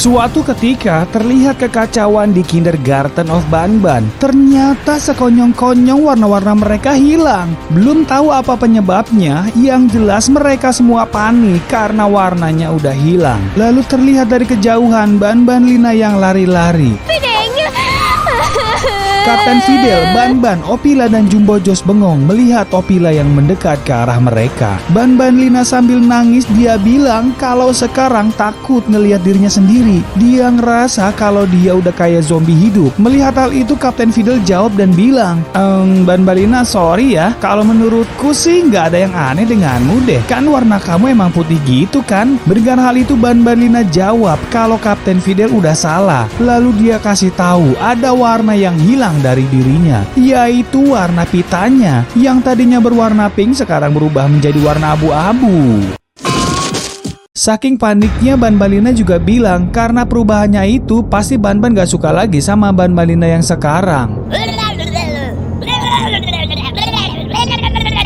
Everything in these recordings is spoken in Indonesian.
Suatu ketika terlihat kekacauan di Kindergarten of Banban. Ternyata sekonyong-konyong warna-warna mereka hilang. Belum tahu apa penyebabnya, yang jelas mereka semua panik karena warnanya udah hilang. Lalu terlihat dari kejauhan Banban Lina yang lari-lari. Kapten Fidel, Banban, Opila dan Jumbo Josh bengong melihat Opila yang mendekat ke arah mereka. Banban Lina sambil nangis dia bilang kalau sekarang takut ngelihat dirinya sendiri. Dia ngerasa kalau dia udah kayak zombie hidup. Melihat hal itu Kapten Fidel jawab dan bilang, Banban Lina sorry ya, kalau menurutku sih nggak ada yang aneh denganmu deh. Kan warna kamu emang putih gitu kan? Mendengar hal itu Banban Lina jawab kalau Kapten Fidel udah salah. Lalu dia kasih tahu ada warna yang hilang dari dirinya, yaitu warna pitanya yang tadinya berwarna pink sekarang berubah menjadi warna abu-abu. Saking paniknya Banban Lina juga bilang karena perubahannya itu pasti Banban gak suka lagi sama Banban Lina yang sekarang.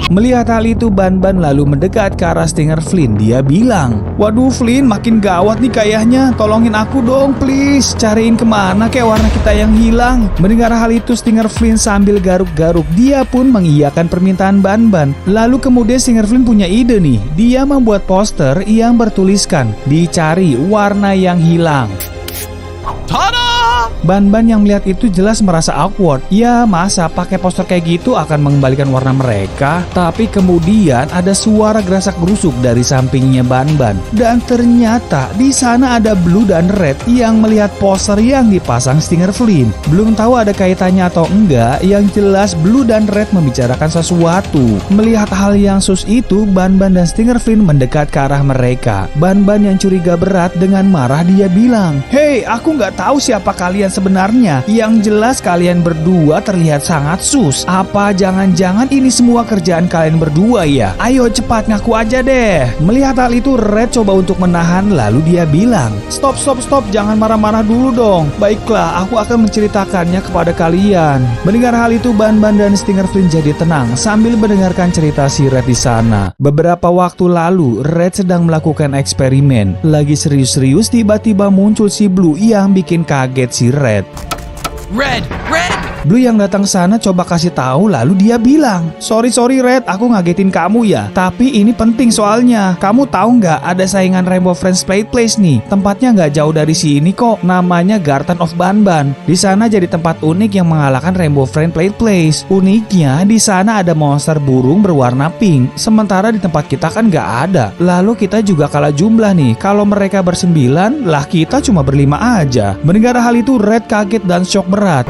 Melihat hal itu Banban lalu mendekat ke arah Stinger Flynn. Dia bilang, waduh Flynn makin gawat nih kayaknya, tolongin aku dong please, cariin kemana kayak warna kita yang hilang. Mendengar hal itu Stinger Flynn sambil garuk-garuk. Dia pun mengiyakan permintaan Banban. Lalu kemudian Stinger Flynn punya ide nih. Dia membuat poster yang bertuliskan dicari warna yang hilang. Tada! Banban yang melihat itu jelas merasa awkward. Ya masa pakai poster kayak gitu akan mengembalikan warna mereka. Tapi kemudian ada suara gerasak gerusuk dari sampingnya Banban. Dan ternyata di sana ada Blue dan Red yang melihat poster yang dipasang Stinger Flynn. Belum tahu ada kaitannya atau enggak, yang jelas Blue dan Red membicarakan sesuatu. Melihat hal yang sus itu Banban dan Stinger Flynn mendekat ke arah mereka. Banban yang curiga berat dengan marah dia bilang, "Hei, aku nggak tahu siapa kalian sebenarnya. Yang jelas kalian berdua terlihat sangat sus. Apa jangan-jangan ini semua kerjaan kalian berdua ya? Ayo cepat ngaku aja deh." Melihat hal itu Red coba untuk menahan, lalu dia bilang, Stop, jangan marah-marah dulu dong. Baiklah, aku akan menceritakannya kepada kalian." Mendengar hal itu Banban dan Stinger Flynn jadi tenang sambil mendengarkan cerita si Red di sana. Beberapa waktu lalu Red sedang melakukan eksperimen. Lagi serius-serius tiba-tiba muncul si Blue yang bikin kaget si Red. Blue yang datang sana coba kasih tahu, lalu dia bilang, Sorry Red, aku ngagetin kamu ya. Tapi ini penting soalnya. Kamu tahu nggak ada saingan Rainbow Friends Play Place nih. Tempatnya nggak jauh dari sini kok. Namanya Garden of Banban. Di sana jadi tempat unik yang mengalahkan Rainbow Friends Play Place. Uniknya di sana ada monster burung berwarna pink. Sementara di tempat kita kan nggak ada. Lalu kita juga kalah jumlah nih. Kalau mereka bersembilan, lah kita cuma berlima aja. Mendengar hal itu Red kaget dan shock berat.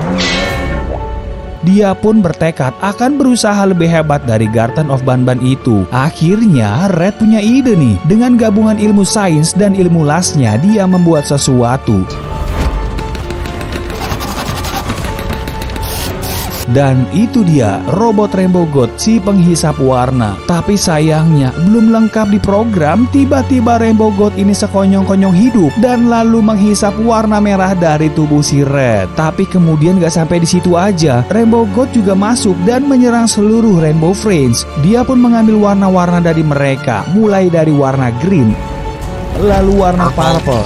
Dia pun bertekad akan berusaha lebih hebat dari Garden of Banban itu. Akhirnya Red punya ide nih. Dengan gabungan ilmu sains dan ilmu lasnya dia membuat sesuatu. Dan itu dia robot Rainbow God, si penghisap warna. Tapi sayangnya belum lengkap di program, tiba-tiba Rainbow God ini sekonyong-konyong hidup dan lalu menghisap warna merah dari tubuh si Red. Tapi kemudian gak sampai di situ aja, Rainbow God juga masuk dan menyerang seluruh Rainbow Friends. Dia pun mengambil warna-warna dari mereka, mulai dari warna green, lalu warna purple,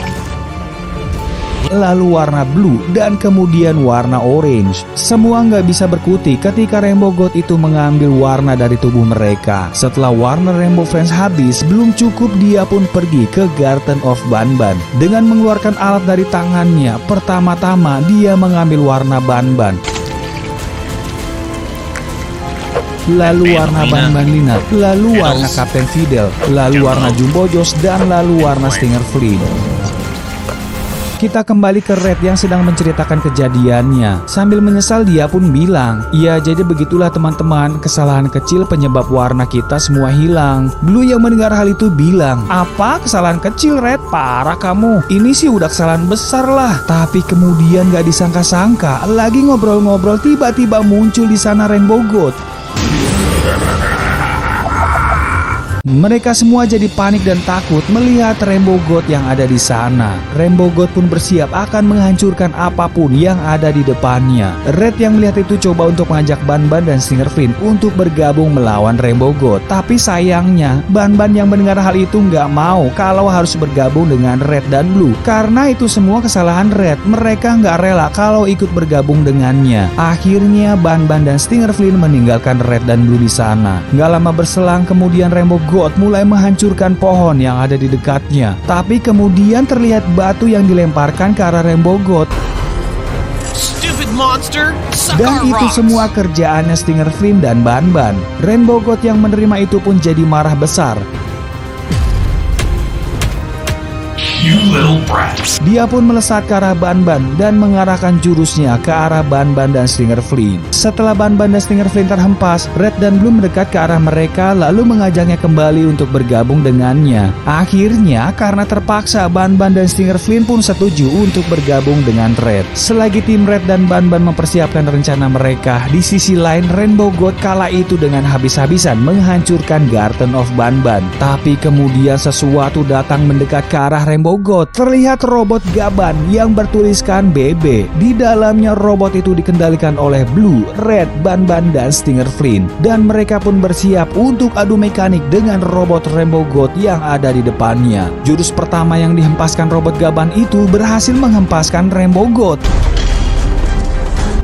lalu warna blue, dan kemudian warna orange. Semua nggak bisa berkutik ketika Rainbow God itu mengambil warna dari tubuh mereka. Setelah warna Rainbow Friends habis, belum cukup dia pun pergi ke Garden of Banban. Dengan mengeluarkan alat dari tangannya, pertama-tama dia mengambil warna Banban, lalu warna Banban Lina, lalu warna Kapten Fidel, lalu warna Jumbo Josh, dan lalu warna Stinger Flynn. Kita kembali ke Red yang sedang menceritakan kejadiannya. Sambil menyesal dia pun bilang, "Ya jadi begitulah teman-teman, kesalahan kecil penyebab warna kita semua hilang." Blue yang mendengar hal itu bilang, "Apa kesalahan kecil Red? Parah kamu. Ini sih udah kesalahan besar lah." Tapi kemudian gak disangka-sangka, lagi ngobrol-ngobrol tiba-tiba muncul di sana Rainbow God. Mereka semua jadi panik dan takut melihat Rainbow God yang ada di sana. Rainbow God pun bersiap akan menghancurkan apapun yang ada di depannya. Red yang melihat itu coba untuk mengajak Ban-Ban dan Stinger Flynn untuk bergabung melawan Rainbow God. Tapi sayangnya Ban-Ban yang mendengar hal itu nggak mau kalau harus bergabung dengan Red dan Blue. Karena itu semua kesalahan Red. Mereka nggak rela kalau ikut bergabung dengannya. Akhirnya Ban-Ban dan Stinger Flynn meninggalkan Red dan Blue di sana. Nggak lama berselang kemudian Rainbow God mulai menghancurkan pohon yang ada di dekatnya. Tapi kemudian terlihat batu yang dilemparkan ke arah Rainbow God. Dan itu semua kerjaannya Stinger Flynn dan Ban-Ban. Rainbow God yang menerima itu pun jadi marah besar. Dia pun melesat ke arah Ban-Ban dan mengarahkan jurusnya ke arah Ban-Ban dan Stinger Flynn. Setelah Ban-Ban dan Stinger Flynn terhempas, Red dan Blue mendekat ke arah mereka lalu mengajaknya kembali untuk bergabung dengannya. Akhirnya karena terpaksa Ban-Ban dan Stinger Flynn pun setuju untuk bergabung dengan Red. Selagi tim Red dan Ban-Ban mempersiapkan rencana mereka, di sisi lain Rainbow God kala itu dengan habis-habisan menghancurkan Garden of Ban-Ban. Tapi kemudian sesuatu datang mendekat ke arah Rainbow God. Terlihat robot gaban yang bertuliskan BB. Di dalamnya robot itu dikendalikan oleh Blue, Red, Ban-Ban dan Stinger Flynn. Dan mereka pun bersiap untuk adu mekanik dengan robot Rainbow God yang ada di depannya. Jurus pertama yang dihempaskan robot gaban itu berhasil menghempaskan Rainbow God.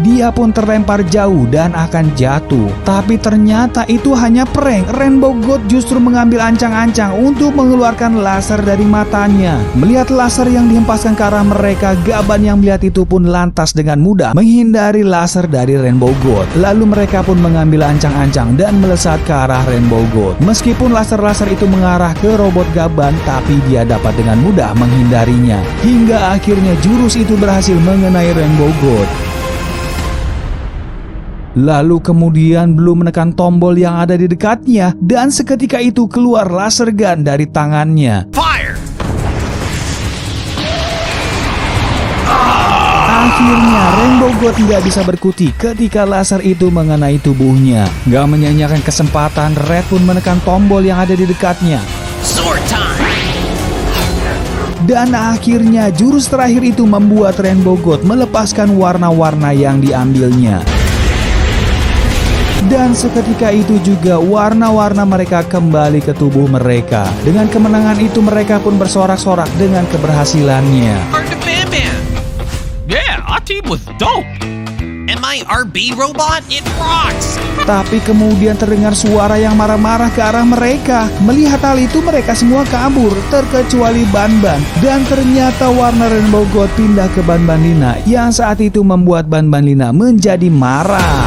Dia pun terlempar jauh dan akan jatuh. Tapi ternyata itu hanya prank. Rainbow God justru mengambil ancang-ancang untuk mengeluarkan laser dari matanya. Melihat laser yang dihempaskan ke arah mereka, gaban yang melihat itu pun lantas dengan mudah menghindari laser dari Rainbow God. Lalu mereka pun mengambil ancang-ancang dan melesat ke arah Rainbow God. Meskipun laser-laser itu mengarah ke robot gaban, tapi dia dapat dengan mudah menghindarinya. Hingga akhirnya jurus itu berhasil mengenai Rainbow God. Lalu kemudian Blue menekan tombol yang ada di dekatnya dan seketika itu keluar laser gun dari tangannya. Fire! Akhirnya Rainbow God tidak bisa berkutik ketika laser itu mengenai tubuhnya. Gak menyanyiakan kesempatan, Red pun menekan tombol yang ada di dekatnya. Sword time! Dan akhirnya jurus terakhir itu membuat Rainbow God melepaskan warna-warna yang diambilnya. Dan seketika itu juga warna-warna mereka kembali ke tubuh mereka. Dengan kemenangan itu mereka pun bersorak-sorak dengan keberhasilannya. Yeah, our team was dope. And my RB robot, it rocks. Tapi kemudian terdengar suara yang marah-marah ke arah mereka. Melihat hal itu mereka semua kabur, terkecuali Ban-Ban. Dan ternyata warna Rainbow God pindah ke Ban-Ban Lina, yang saat itu membuat Ban-Ban Lina menjadi marah.